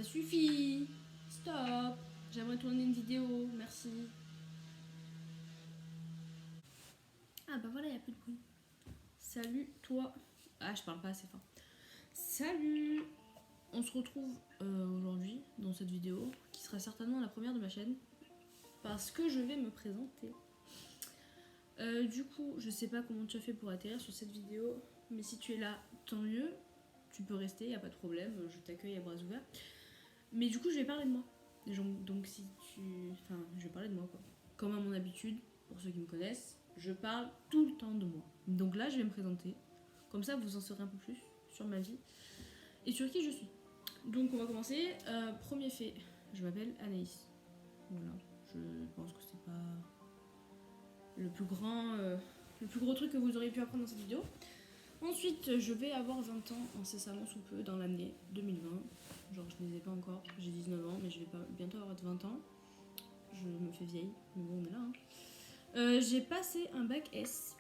ça suffit. Stop. J'aimerais tourner une vidéo, merci. Ah bah voilà, il n'y a plus de bruit. Salut toi. Ah, je parle pas assez fort. Salut. On se retrouve aujourd'hui dans cette vidéo, qui sera certainement la première de ma chaîne, parce que je vais me présenter. Du coup, je sais pas comment tu as fait pour atterrir sur cette vidéo, mais si tu es là, tant mieux. Tu peux rester, y a pas de problème, je t'accueille à bras ouverts. Mais du coup, je vais parler de moi. Donc si tu... Enfin, je vais parler de moi, quoi. Comme à mon habitude, pour ceux qui me connaissent, je parle tout le temps de moi. Donc là, je vais me présenter. Comme ça, vous en saurez un peu plus sur ma vie et sur qui je suis. Donc on va commencer. Premier fait, je m'appelle Anaïs. Voilà, je pense que c'est pas le plus gros truc que vous auriez pu apprendre dans cette vidéo. Ensuite, je vais avoir 20 ans incessamment sous peu dans l'année 2020. Genre, je ne les ai pas encore, j'ai 19 ans, mais je vais pas bientôt avoir 20 ans. Je me fais vieille, mais bon, on est là. J'ai passé un bac S.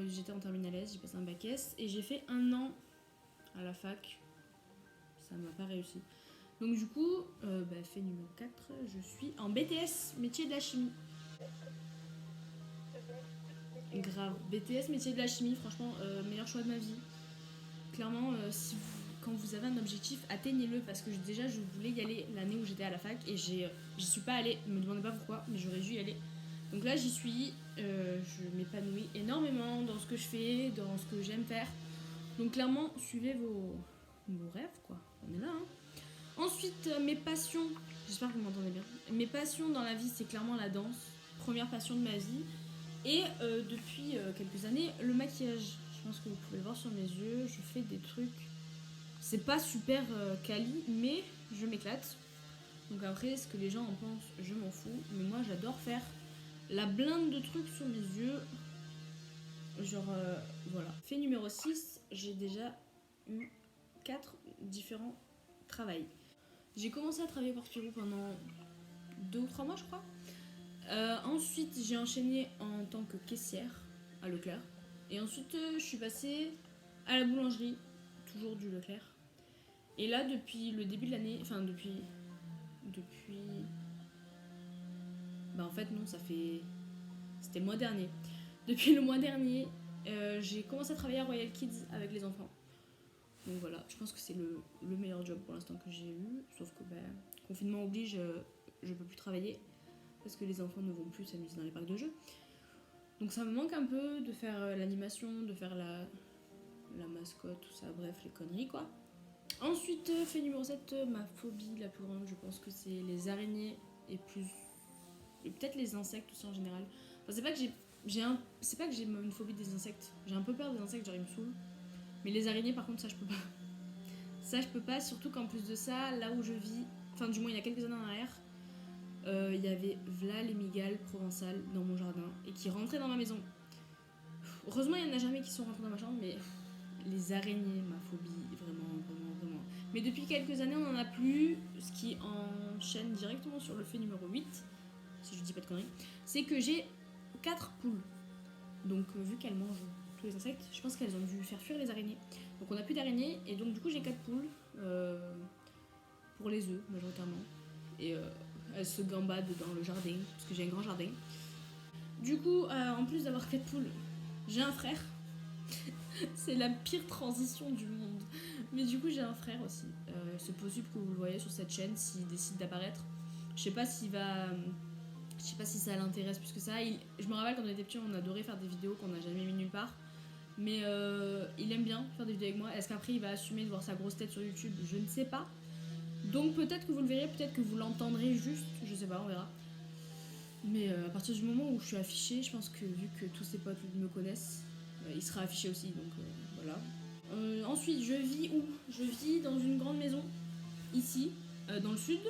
J'étais en terminale S, j'ai passé un bac S et j'ai fait un an à la fac. Ça m'a pas réussi. Donc, du coup, fait numéro 4, je suis en BTS, métier de la chimie. Grave. BTS, métier de la chimie, franchement, meilleur choix de ma vie. Clairement, quand vous avez un objectif, atteignez-le, parce que déjà, je voulais y aller l'année où j'étais à la fac et j'y suis pas allée. Ne me demandez pas pourquoi, mais j'aurais dû y aller. Donc là, j'y suis. Je m'épanouis énormément dans ce que je fais, dans ce que j'aime faire. Donc clairement, suivez vos rêves, quoi. On est là, hein. Ensuite, mes passions. J'espère que vous m'entendez bien. Mes passions dans la vie, c'est clairement la danse. Première passion de ma vie. Et depuis quelques années, le maquillage. Je pense que vous pouvez le voir sur mes yeux. Je fais des trucs. C'est pas super quali, mais je m'éclate. Donc après, ce que les gens en pensent, je m'en fous. Mais moi, j'adore faire la blinde de trucs sur mes yeux. Genre, voilà. Fait numéro 6, j'ai déjà eu 4 différents travails. J'ai commencé à travailler pour Spirou pendant 2 ou 3 mois, je crois. Ensuite, j'ai enchaîné en tant que caissière à Leclerc. Et ensuite, je suis passée à la boulangerie, toujours du Leclerc. Et là, depuis le début de l'année, enfin depuis... Bah en fait non, ça fait... C'était le mois dernier. Depuis le mois dernier, j'ai commencé à travailler à Royal Kids avec les enfants. Donc voilà, je pense que c'est le meilleur job pour l'instant que j'ai eu. Sauf que confinement oblige, je peux plus travailler parce que les enfants ne vont plus s'amuser dans les parcs de jeux. Donc ça me manque un peu de faire l'animation, de faire la mascotte, tout ça, bref, les conneries quoi. Ensuite, fait numéro 7, ma phobie la plus grande, je pense que c'est les araignées et peut-être les insectes aussi en général. Enfin, c'est pas que j'ai une phobie des insectes. J'ai un peu peur des insectes, genre ils me saoulent. Mais les araignées, par contre, ça je peux pas. Ça je peux pas, surtout qu'en plus de ça, là où je vis, enfin du moins il y a quelques années en arrière, il y avait les migales provençales dans mon jardin et qui rentraient dans ma maison. Heureusement, il y en a jamais qui sont rentrés dans ma chambre, mais les araignées, ma phobie, vraiment. Mais depuis quelques années, on en a plus, ce qui enchaîne directement sur le fait numéro 8, si je dis pas de conneries, c'est que j'ai 4 poules. Donc vu qu'elles mangent tous les insectes, je pense qu'elles ont dû faire fuir les araignées. Donc on n'a plus d'araignées, et donc du coup j'ai 4 poules, pour les œufs majoritairement. Et elles se gambadent dans le jardin, parce que j'ai un grand jardin. Du coup, en plus d'avoir 4 poules, j'ai un frère. C'est la pire transition du monde. Mais du coup, j'ai un frère aussi. C'est possible que vous le voyez sur cette chaîne s'il décide d'apparaître. Je sais pas si ça l'intéresse plus que ça. Je me rappelle quand on était petits, on adorait faire des vidéos qu'on n'a jamais mis nulle part. Mais il aime bien faire des vidéos avec moi. Est-ce qu'après il va assumer de voir sa grosse tête sur YouTube? Je ne sais pas. Donc peut-être que vous le verrez, peut-être que vous l'entendrez juste. Je sais pas, on verra. Mais à partir du moment où je suis affichée, je pense que vu que tous ses potes me connaissent, il sera affiché aussi, donc voilà. Ensuite, je vis où? Je vis dans une grande maison, ici, dans le sud.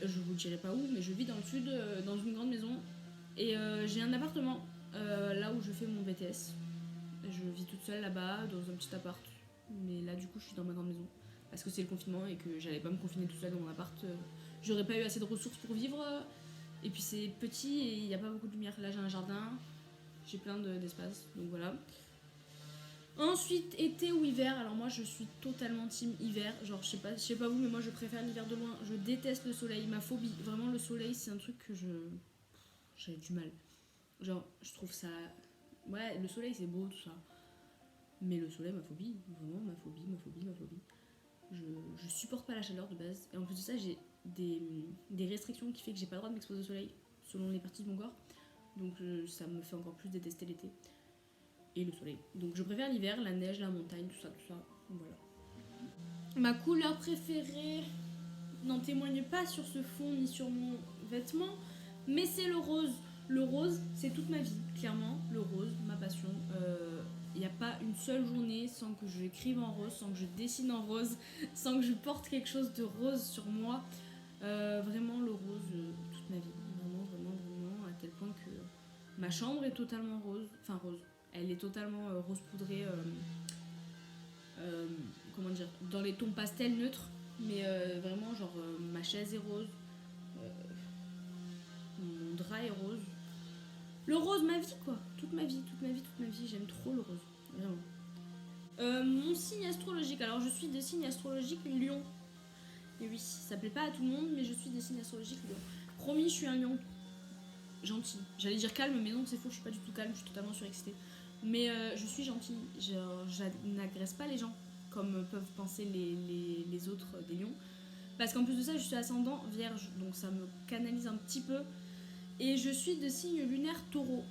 Je vous dirai pas où, mais je vis dans le sud, dans une grande maison. Et j'ai un appartement, là où je fais mon BTS. Je vis toute seule là-bas, dans un petit appart. Mais là, du coup, je suis dans ma grande maison. Parce que c'est le confinement et que j'allais pas me confiner toute seule dans mon appart. J'aurais pas eu assez de ressources pour vivre. Et puis c'est petit et il n'y a pas beaucoup de lumière. Là, j'ai un jardin, j'ai plein d'espace, donc voilà. Ensuite, été ou hiver. Alors moi, je suis totalement team hiver. Genre, je sais pas vous, mais moi, je préfère l'hiver de loin. Je déteste le soleil, ma phobie. Vraiment, le soleil, c'est un truc que j'ai du mal. Genre, je trouve ça... Ouais, le soleil, c'est beau, tout ça. Mais le soleil, ma phobie. Vraiment, ma phobie, ma phobie, ma phobie. Je supporte pas la chaleur de base. Et en plus de ça, j'ai des restrictions qui fait que j'ai pas le droit de m'exposer au soleil, selon les parties de mon corps. Donc ça me fait encore plus détester l'été. Et le soleil. Donc je préfère l'hiver, la neige, la montagne, tout ça, tout ça. Voilà. Ma couleur préférée n'en témoigne pas sur ce fond ni sur mon vêtement, mais c'est le rose. Le rose, c'est toute ma vie, clairement. Le rose, ma passion. Il n'y a pas une seule journée sans que je écrive en rose, sans que je dessine en rose, sans que je porte quelque chose de rose sur moi. Vraiment le rose, toute ma vie. Vraiment, vraiment, vraiment, à tel point que ma chambre est totalement rose. Enfin rose. Elle est totalement rose poudrée. Comment dire, dans les tons pastels neutres, mais vraiment genre ma chaise est rose, mon drap est rose. Le rose, ma vie quoi, toute ma vie, toute ma vie, toute ma vie, j'aime trop le rose, vraiment. Mon signe astrologique, alors je suis des signes astrologiques lion. Et oui, ça plaît pas à tout le monde, mais je suis des signes astrologiques lion. Promis, je suis un lion. Gentil. J'allais dire calme, mais non, c'est faux, je suis pas du tout calme, je suis totalement surexcitée. Mais je suis gentille, je n'agresse pas les gens comme peuvent penser les autres des lions. Parce qu'en plus de ça, je suis ascendant vierge, donc ça me canalise un petit peu. Et je suis de signe lunaire taureau.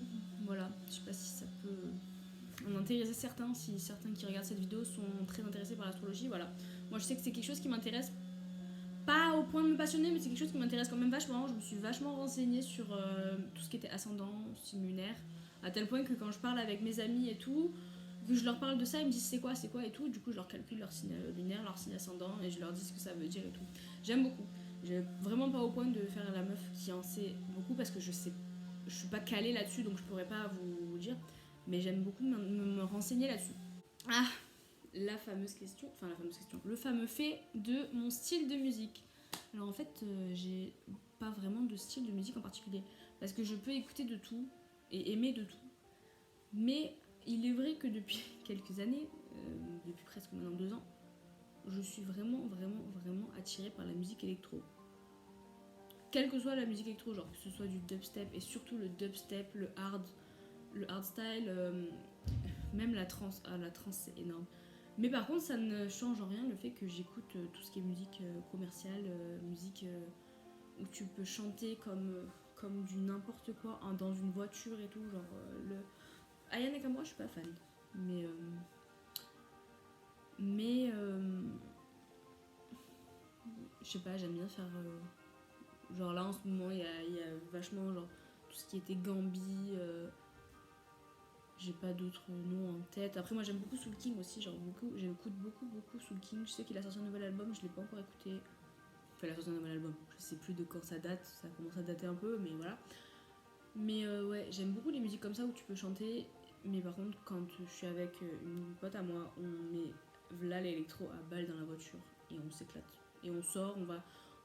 Voilà, je sais pas si ça peut en intéresser certains, si certains qui regardent cette vidéo sont très intéressés par l'astrologie, voilà. Moi je sais que c'est quelque chose qui m'intéresse, pas au point de me passionner, mais c'est quelque chose qui m'intéresse quand même vachement. Je me suis vachement renseignée sur tout ce qui était ascendant, signe lunaire, à tel point que quand je parle avec mes amis et tout, que je leur parle de ça, ils me disent c'est quoi et tout. Du coup, je leur calcule leur signe lunaire, leur signe ascendant et je leur dis ce que ça veut dire et tout. J'aime beaucoup. J'ai vraiment pas au point de faire la meuf qui en sait beaucoup parce que je suis pas calée là-dessus donc je pourrais pas vous dire. Mais j'aime beaucoup me renseigner là-dessus. Ah, la fameuse question, le fameux fait de mon style de musique. Alors en fait, j'ai pas vraiment de style de musique en particulier parce que je peux écouter de tout et aimer de tout. Mais il est vrai que depuis quelques années, depuis presque maintenant 2 ans, je suis vraiment, vraiment, vraiment attirée par la musique électro. Quelle que soit la musique électro, genre que ce soit du dubstep et surtout le dubstep, le hardstyle, même la trance. Ah, la trance c'est énorme. Mais par contre, ça ne change en rien le fait que j'écoute tout ce qui est musique commerciale, musique où tu peux chanter comme du n'importe quoi dans une voiture et tout. Genre le Aya Nakamura, je suis pas fan. Mais je sais pas, j'aime bien faire. Genre là en ce moment, il y a vachement genre tout ce qui était Gambi. J'ai pas d'autres noms en tête. Après, moi j'aime beaucoup Soul King aussi. Genre j'écoute beaucoup Soul King. Je sais qu'il a sorti un nouvel album, je l'ai pas encore écouté. Enfin, il a sorti un nouvel album. Je sais plus de quand ça date. Ça commence à dater un peu, mais voilà. Mais ouais, j'aime beaucoup les musiques comme ça où tu peux chanter. Mais par contre, quand je suis avec une pote à moi, on met là l'électro à balle dans la voiture et on s'éclate. Et on sort,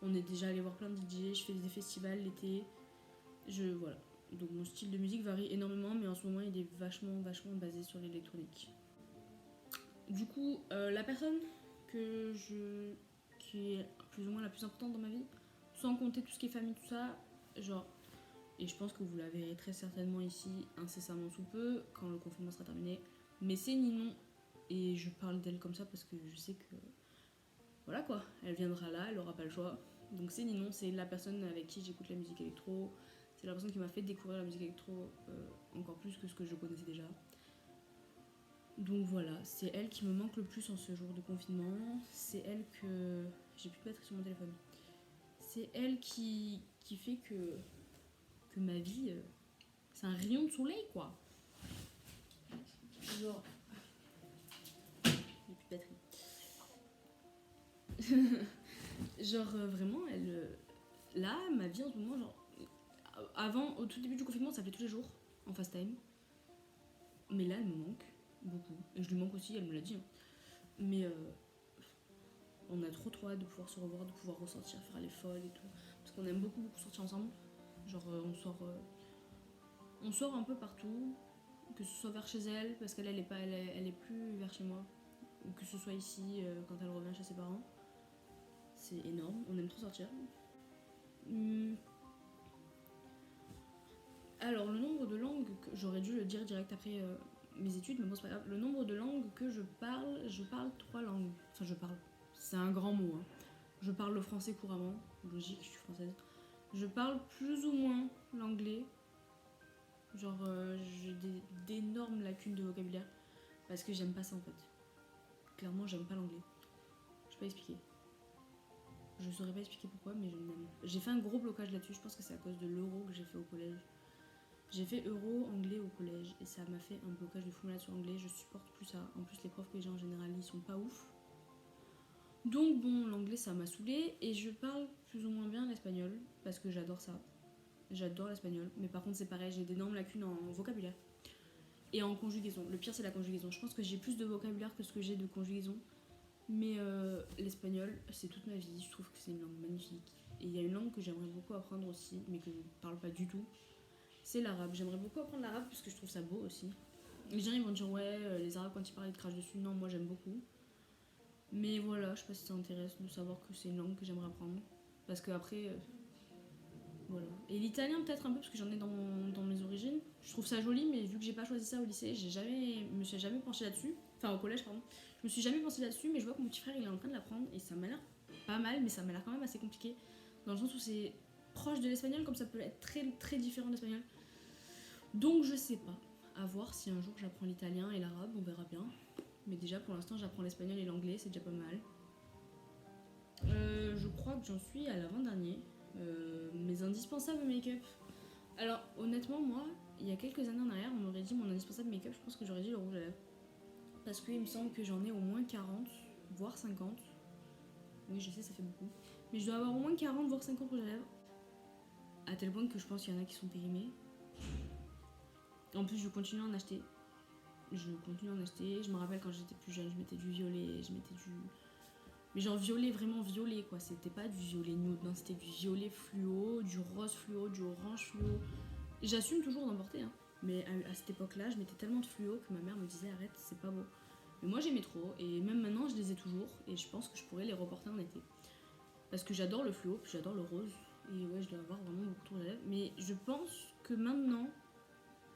on est déjà allé voir plein de DJ, je fais des festivals l'été. Voilà. Donc mon style de musique varie énormément, mais en ce moment il est vachement basé sur l'électronique. Du coup, la personne qui est plus ou moins la plus importante dans ma vie, sans compter tout ce qui est famille, tout ça, genre, et je pense que vous la verrez très certainement ici, incessamment sous peu, quand le confinement sera terminé, mais c'est Ninon, et je parle d'elle comme ça parce que je sais que, voilà quoi, elle viendra là, elle aura pas le choix. Donc c'est Ninon, c'est la personne avec qui j'écoute la musique électro, c'est la personne qui m'a fait découvrir la musique électro encore plus que ce que je connaissais déjà. Donc voilà, c'est elle qui me manque le plus en ce jour de confinement. C'est elle que... J'ai plus de batterie sur mon téléphone. C'est elle qui fait que ma vie... c'est un rayon de soleil, quoi. Genre... J'ai plus de batterie. Genre, vraiment, elle... Là, ma vie en ce moment, genre... Avant, au tout début du confinement, ça fait tous les jours, en fast time. Mais là, elle me manque beaucoup. Et je lui manque aussi, elle me l'a dit. Hein. Mais on a trop hâte de pouvoir se revoir, de pouvoir ressortir, faire les folles et tout. Parce qu'on aime beaucoup sortir ensemble. Genre on sort un peu partout. que ce soit vers chez elle, parce qu'elle elle est, pas, elle est plus vers chez moi, ou que ce soit ici quand elle revient chez ses parents. C'est énorme, on aime trop sortir. Alors, le nombre de langues, j'aurais dû le dire direct après mes études, mais bon, c'est pas grave. Le nombre de langues que je parle 3 langues. Enfin, je parle, c'est un grand mot. Hein. Je parle le français couramment, logique, je suis française. Je parle plus ou moins l'anglais. Genre, j'ai d'énormes lacunes de vocabulaire parce que j'aime pas ça en fait. Clairement, j'aime pas l'anglais. Je peux pas expliquer. Je saurais pas expliquer pourquoi, mais je n'aime. J'ai fait un gros blocage là-dessus. Je pense que c'est à cause de l'euro que j'ai fait au collège. J'ai fait euro anglais au collège et ça m'a fait un blocage de fou malade sur l'anglais. Je supporte plus ça. En plus, les profs que j'ai en général, ils sont pas ouf. Donc bon, l'anglais ça m'a saoulé et je parle plus ou moins bien l'espagnol parce que j'adore ça. J'adore l'espagnol, mais par contre c'est pareil, j'ai d'énormes lacunes en vocabulaire et en conjugaison. Le pire c'est la conjugaison. Je pense que j'ai plus de vocabulaire que ce que j'ai de conjugaison. Mais l'espagnol, c'est toute ma vie. Je trouve que c'est une langue magnifique. Et il y a une langue que j'aimerais beaucoup apprendre aussi, mais que je ne parle pas du tout. C'est l'arabe. J'aimerais beaucoup apprendre l'arabe parce que je trouve ça beau aussi. Les gens ils vont dire ouais, les arabes quand ils parlent ils te crachent dessus. Non, moi j'aime beaucoup. Mais voilà, je sais pas si ça t'intéresse de savoir que c'est une langue que j'aimerais apprendre. Parce que après, voilà. Et l'italien peut-être un peu parce que j'en ai dans mes origines. Je trouve ça joli, mais vu que j'ai pas choisi ça au lycée, me suis jamais penchée là-dessus. Enfin au collège pardon. Je me suis jamais pensée là-dessus, mais je vois que mon petit frère il est en train de l'apprendre et ça m'a l'air pas mal, mais ça m'a l'air quand même assez compliqué. Dans le sens où c'est proche de l'espagnol, comme ça peut être très très différent de l'espagnol. Donc je sais pas. À voir si un jour j'apprends l'italien et l'arabe, on verra bien. Mais déjà pour l'instant j'apprends l'espagnol et l'anglais, c'est déjà pas mal. Je crois que j'en suis à l'avant-dernier. Mes indispensables make-up. Alors honnêtement moi, il y a quelques années en arrière, on m'aurait dit mon indispensable make-up, je pense que j'aurais dit le rouge à lèvres. Parce qu'il me semble que j'en ai au moins 40, voire 50. Oui je sais ça fait beaucoup. Mais je dois avoir au moins 40 voire 50 rouges à lèvres. À tel point que je pense qu'il y en a qui sont périmés. En plus je continue à en acheter. Je me rappelle quand j'étais plus jeune, je mettais du violet, je mettais du... Mais genre violet, vraiment violet quoi. C'était pas du violet nude, non, c'était du violet fluo, du rose fluo, du orange fluo. Et j'assume toujours d'en porter, hein. Mais à cette époque-là, je mettais tellement de fluo que ma mère me disait arrête, c'est pas beau. Mais moi j'aimais trop, et même maintenant je les ai toujours, et je pense que je pourrais les reporter en été. Parce que j'adore le fluo, puis j'adore le rose, et ouais, je dois avoir vraiment beaucoup de rouge à lèvres. Mais je pense que maintenant,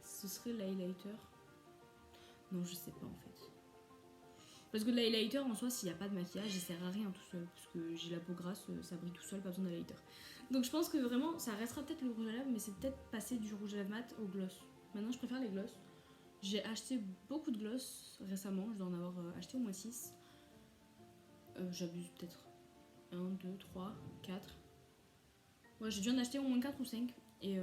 ce serait l'highlighter. Non, je sais pas en fait. Parce que l'highlighter en soi, s'il n'y a pas de maquillage, il sert à rien tout seul. Parce que j'ai la peau grasse, ça brille tout seul, pas besoin d'highlighter. Donc je pense que vraiment, ça restera peut-être le rouge à lèvres, mais c'est peut-être passer du rouge à lèvres mat au gloss. Maintenant, je préfère les gloss. J'ai acheté beaucoup de gloss récemment, je dois en avoir acheté au moins 6. J'abuse peut-être 1, 2, 3, 4. Ouais, j'ai dû en acheter au moins 4 ou 5. Et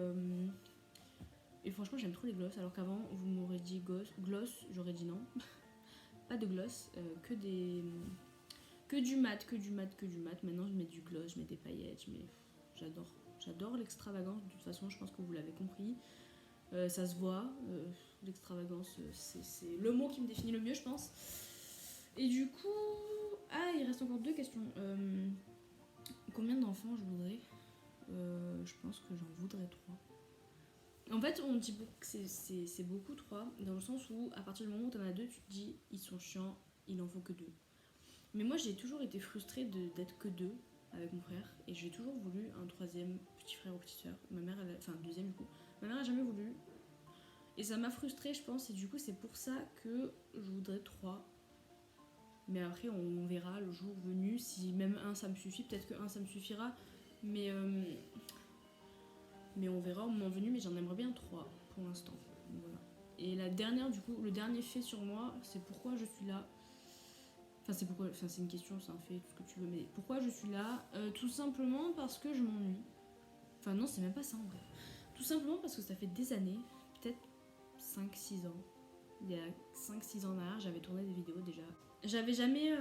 franchement, j'aime trop les gloss. Alors qu'avant, vous m'aurez dit gloss, j'aurais dit non. Pas de gloss, que du mat, que du mat, que du mat. Maintenant, je mets du gloss, je mets des paillettes, j'adore l'extravagance. De toute façon, je pense que vous l'avez compris. Ça se voit. L'extravagance, c'est le mot qui me définit le mieux, je pense. Et du coup, il reste encore 2 questions. Combien d'enfants je voudrais Je pense que j'en voudrais 3. En fait, on dit que c'est beaucoup 3, dans le sens où, à partir du moment où t'en as 2, tu te dis, ils sont chiants, il en faut que 2. Mais moi, j'ai toujours été frustrée d'être que 2 avec mon frère, et j'ai toujours voulu un 3e petit frère ou petite soeur. Ma mère, enfin, 2e du coup. Ma mère a jamais voulu. Et ça m'a frustrée, je pense, et du coup, c'est pour ça que je voudrais 3. Mais après, on verra le jour venu, si même 1 ça me suffit, peut-être que 1 ça me suffira. Mais on verra au moment venu, mais j'en aimerais bien 3 pour l'instant. Voilà. Et la dernière, du coup, le dernier fait sur moi, c'est pourquoi je suis là. Enfin, c'est une question, c'est un fait, tout ce que tu veux, mais pourquoi je suis là Tout simplement parce que je m'ennuie. Enfin, non, c'est même pas ça en vrai. Tout simplement parce que ça fait des années, peut-être 5-6 ans. Il y a 5-6 ans en arrière, j'avais tourné des vidéos déjà. J'avais jamais.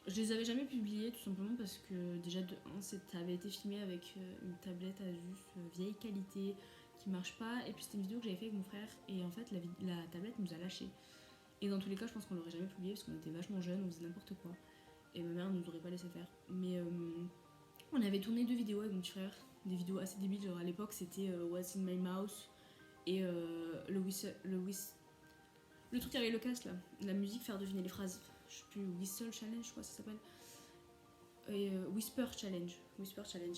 Je les avais jamais publiées tout simplement parce que déjà de 1, ça avait été filmé avec une tablette Asus vieille qualité qui marche pas, et puis c'était une vidéo que j'avais fait avec mon frère, et en fait la tablette nous a lâché. Et dans tous les cas, je pense qu'on l'aurait jamais publié parce qu'on était vachement jeunes, on faisait n'importe quoi, et ma mère nous aurait pas laissé faire. Mais on avait tourné 2 vidéos avec mon petit frère, des vidéos assez débiles, genre à l'époque c'était What's in my mouth Et le truc avec le casque là, la musique, faire deviner les phrases. Je sais plus, Whistle Challenge, je crois que ça s'appelle. Et Whisper Challenge.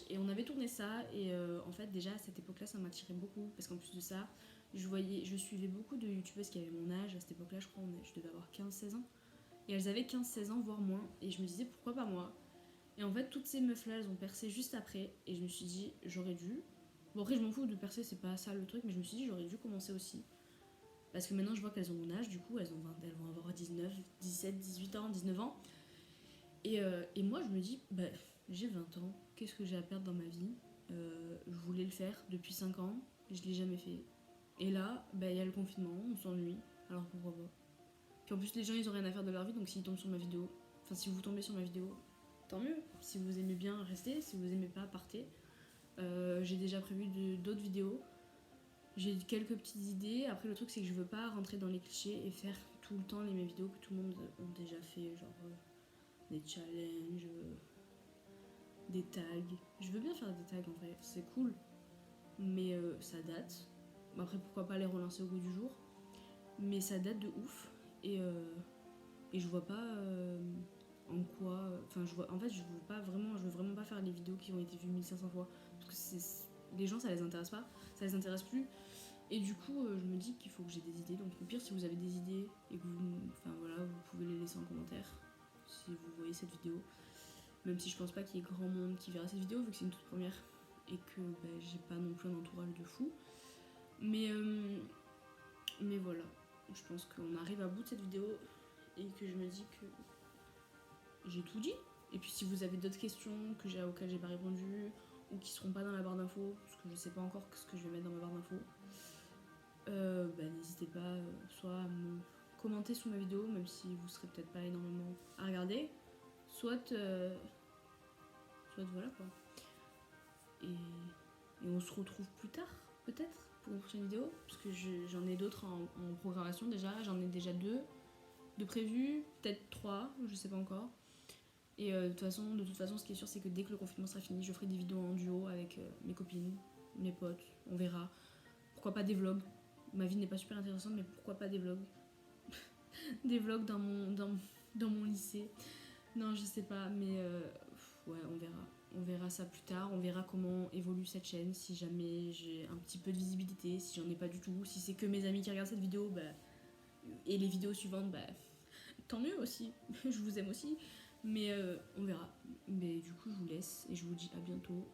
Et on avait tourné ça, et en fait, déjà à cette époque-là, ça m'attirait beaucoup. Parce qu'en plus de ça, je suivais beaucoup de youtubeuses qui avaient mon âge. À cette époque-là, je crois, je devais avoir 15-16 ans. Et elles avaient 15-16 ans, voire moins. Et je me disais, pourquoi pas moi? Et en fait, toutes ces meufs-là, elles ont percé juste après. Et je me suis dit, j'aurais dû. Bon, après, je m'en fous de percer, c'est pas ça le truc. Mais je me suis dit, j'aurais dû commencer aussi. Parce que maintenant, je vois qu'elles ont mon âge. Du coup, elles vont avoir 19, 17, 18 ans, 19 ans. Et moi, je me dis, bah, j'ai 20 ans. Qu'est-ce que j'ai à perdre dans ma vie? Je voulais le faire depuis 5 ans. Je l'ai jamais fait. Et là, bah, y a le confinement, on s'ennuie. Alors pourquoi pas? Puis en plus, les gens, ils ont rien à faire de leur vie. Donc s'ils tombent sur ma vidéo, enfin, si vous tombez sur ma vidéo, tant mieux. Si vous aimez bien, restez. Si vous aimez pas, partez. J'ai déjà prévu d'autres vidéos. J'ai quelques petites idées. Après, le truc, c'est que je veux pas rentrer dans les clichés et faire tout le temps les mêmes vidéos que tout le monde a déjà fait. Genre des challenges, des tags. Je veux bien faire des tags en vrai, c'est cool. Mais ça date. Après, pourquoi pas les relancer au goût du jour. Mais ça date de ouf. Et je vois pas en quoi. Enfin, en fait, je veux vraiment pas faire les vidéos qui ont été vues 1500 fois. Parce que les gens, ça les intéresse pas. Ça les intéresse plus. Et du coup, je me dis qu'il faut que j'ai des idées. Donc, au pire, si vous avez des idées et que vous pouvez les laisser en commentaire si vous voyez cette vidéo. Même si je pense pas qu'il y ait grand monde qui verra cette vidéo, vu que c'est une toute première et que j'ai pas non plus un entourage de fou. Mais voilà, je pense qu'on arrive à bout de cette vidéo et que je me dis que j'ai tout dit. Et puis, si vous avez d'autres questions auxquelles j'ai pas répondu ou qui seront pas dans la barre d'infos, parce que je sais pas encore ce que je vais mettre dans ma barre d'infos, n'hésitez pas soit à me commenter sous ma vidéo, même si vous serez peut-être pas énormément à regarder, soit voilà quoi. Et on se retrouve plus tard, peut-être, pour une prochaine vidéo, parce que j'en ai d'autres en programmation déjà, j'en ai déjà 2 de prévus, peut-être 3, je sais pas encore. Et de toute façon, ce qui est sûr, c'est que dès que le confinement sera fini, je ferai des vidéos en duo avec mes copines, mes potes, on verra. Pourquoi pas des vlogs? Ma vie n'est pas super intéressante, mais pourquoi pas des vlogs? Des vlogs dans mon lycée. Non, je sais pas, mais ouais, on verra. On verra ça plus tard, on verra comment évolue cette chaîne, si jamais j'ai un petit peu de visibilité, si j'en ai pas du tout, si c'est que mes amis qui regardent cette vidéo, et les vidéos suivantes, tant mieux aussi, je vous aime aussi, mais on verra. Mais du coup, je vous laisse et je vous dis à bientôt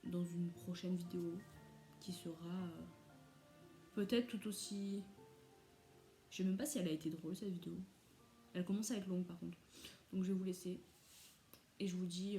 dans une prochaine vidéo qui sera peut-être tout aussi... Je sais même pas si elle a été drôle cette vidéo. Elle commence à être longue par contre. Donc je vais vous laisser et je vous dis